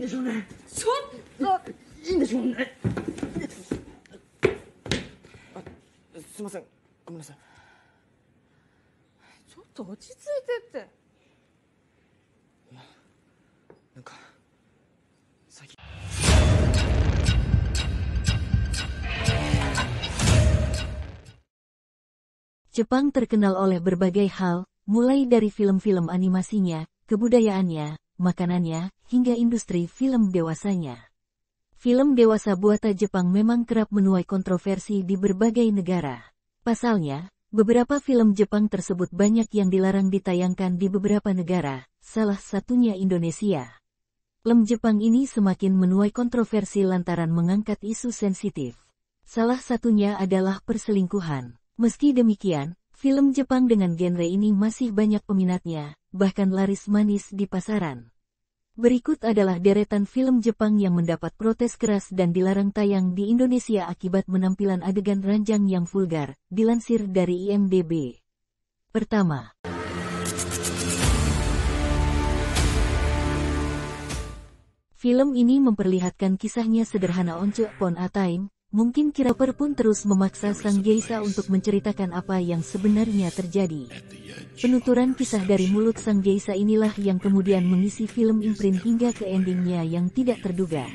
いんでしょうね。ちょっと。いいんでしょうね。すいません、ごめんなさい。ちょっと落ち着いてって。なんか最近Jepang terkenal oleh berbagai hal, mulai dari film-film animasinya, kebudayaannya, makanannya, hingga industri film dewasanya. Film dewasa buatan Jepang memang kerap menuai kontroversi di berbagai negara. Pasalnya, beberapa film Jepang tersebut banyak yang dilarang ditayangkan di beberapa negara, salah satunya Indonesia. Film Jepang ini semakin menuai kontroversi lantaran mengangkat isu sensitif. Salah satunya adalah perselingkuhan. Meski demikian, film Jepang dengan genre ini masih banyak peminatnya, bahkan laris manis di pasaran. Berikut adalah deretan film Jepang yang mendapat protes keras dan dilarang tayang di Indonesia akibat penampilan adegan ranjang yang vulgar, dilansir dari IMDb. Pertama, film ini memperlihatkan kisahnya sederhana Once Upon a Time. Mungkin Kiraper pun terus memaksa sang geisha untuk menceritakan apa yang sebenarnya terjadi. Penuturan kisah dari mulut sang geisha inilah yang kemudian mengisi film imprint hingga ke endingnya yang tidak terduga.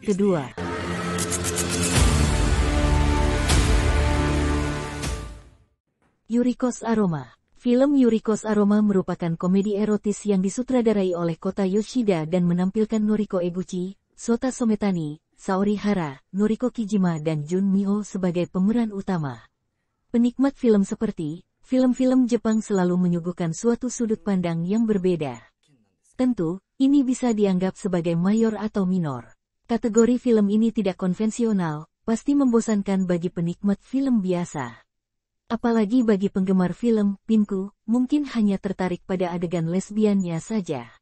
Kedua, Yuriko's Aroma. Film Yuriko's Aroma merupakan komedi erotis yang disutradarai oleh Kota Yoshida dan menampilkan Noriko Eguchi, Sota Sometani, Saori Hara, Noriko Kijima dan Jun Miho sebagai pemeran utama. Penikmat film seperti film-film Jepang selalu menyuguhkan suatu sudut pandang yang berbeda. Tentu, ini bisa dianggap sebagai mayor atau minor. Kategori film ini tidak konvensional, pasti membosankan bagi penikmat film biasa. Apalagi bagi penggemar film, Pinku, mungkin hanya tertarik pada adegan lesbiannya saja.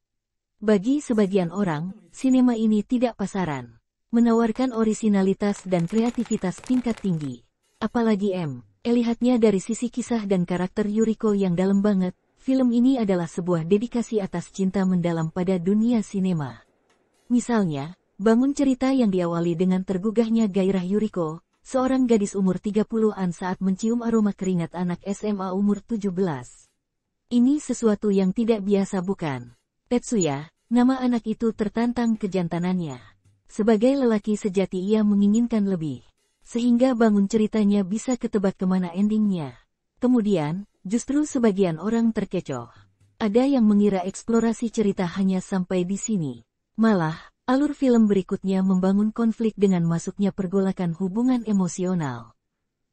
Bagi sebagian orang, sinema ini tidak pasaran. Menawarkan orisinalitas dan kreativitas tingkat tinggi. Apalagi lihatnya dari sisi kisah dan karakter Yuriko yang dalam banget, film ini adalah sebuah dedikasi atas cinta mendalam pada dunia sinema. Misalnya, bangun cerita yang diawali dengan tergugahnya gairah Yuriko, seorang gadis umur 30-an saat mencium aroma keringat anak SMA umur 17. Ini sesuatu yang tidak biasa bukan? Tetsuya, nama anak itu tertantang kejantanannya. Sebagai lelaki sejati ia menginginkan lebih. Sehingga bangun ceritanya bisa ketebak kemana endingnya. Kemudian, justru sebagian orang terkecoh. Ada yang mengira eksplorasi cerita hanya sampai di sini. Malah, alur film berikutnya membangun konflik dengan masuknya pergolakan hubungan emosional.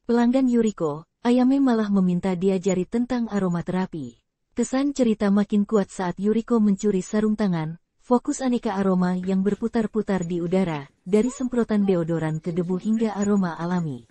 Pelanggan Yuriko, Ayame malah meminta diajari tentang aromaterapi. Kesan cerita makin kuat saat Yuriko mencuri sarung tangan, fokus aneka aroma yang berputar-putar di udara, dari semprotan deodoran ke debu hingga aroma alami.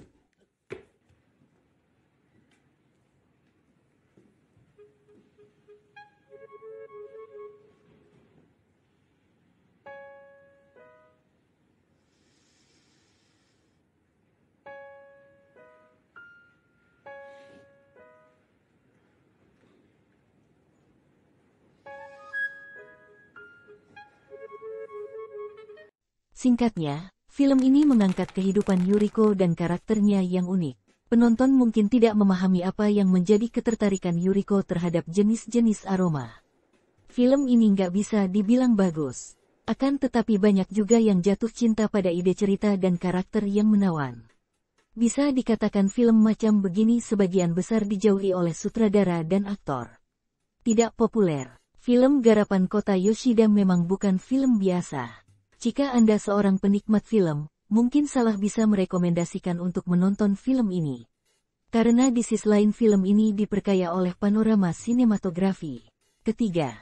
Singkatnya, film ini mengangkat kehidupan Yuriko dan karakternya yang unik. Penonton mungkin tidak memahami apa yang menjadi ketertarikan Yuriko terhadap jenis-jenis aroma. Film ini nggak bisa dibilang bagus. Akan tetapi banyak juga yang jatuh cinta pada ide cerita dan karakter yang menawan. Bisa dikatakan film macam begini sebagian besar dijauhi oleh sutradara dan aktor. Tidak populer. Film garapan Kota Yoshida memang bukan film biasa. Jika Anda seorang penikmat film, mungkin salah bisa merekomendasikan untuk menonton film ini. Karena di sisi lain film ini diperkaya oleh panorama sinematografi. Ketiga,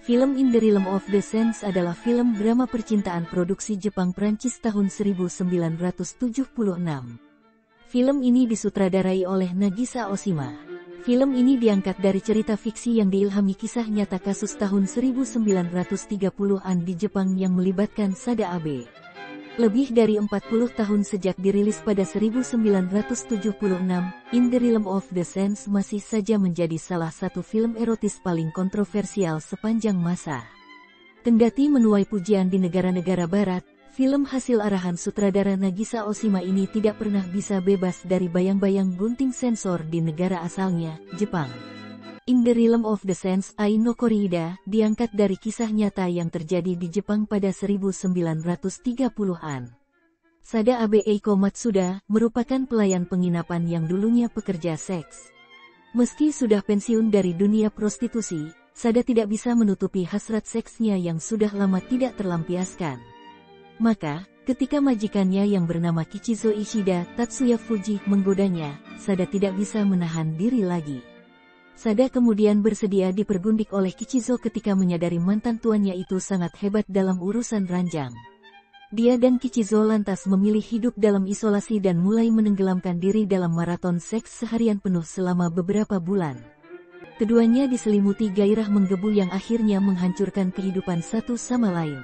film In the Realm of the Sands adalah film drama percintaan produksi Jepang-Prancis tahun 1976. Film ini disutradarai oleh Nagisa Oshima. Film ini diangkat dari cerita fiksi yang diilhami kisah nyata kasus tahun 1930-an di Jepang yang melibatkan Sada Abe. Lebih dari 40 tahun sejak dirilis pada 1976, In the Realm of the Sands masih saja menjadi salah satu film erotis paling kontroversial sepanjang masa. Kendati menuai pujian di negara-negara barat, film hasil arahan sutradara Nagisa Oshima ini tidak pernah bisa bebas dari bayang-bayang gunting sensor di negara asalnya, Jepang. In the Realm of the Sands, Ai no Korida, diangkat dari kisah nyata yang terjadi di Jepang pada 1930-an. Sada Abe Eiko Matsuda, merupakan pelayan penginapan yang dulunya pekerja seks. Meski sudah pensiun dari dunia prostitusi, Sada tidak bisa menutupi hasrat seksnya yang sudah lama tidak terlampiaskan. Maka, ketika majikannya yang bernama Kichizo Ishida, Tatsuya Fuji, menggodanya, Sada tidak bisa menahan diri lagi. Sada kemudian bersedia dipergundik oleh Kichizo ketika menyadari mantan tuannya itu sangat hebat dalam urusan ranjang. Dia dan Kichizo lantas memilih hidup dalam isolasi dan mulai menenggelamkan diri dalam maraton seks seharian penuh selama beberapa bulan. Keduanya diselimuti gairah menggebu yang akhirnya menghancurkan kehidupan satu sama lain.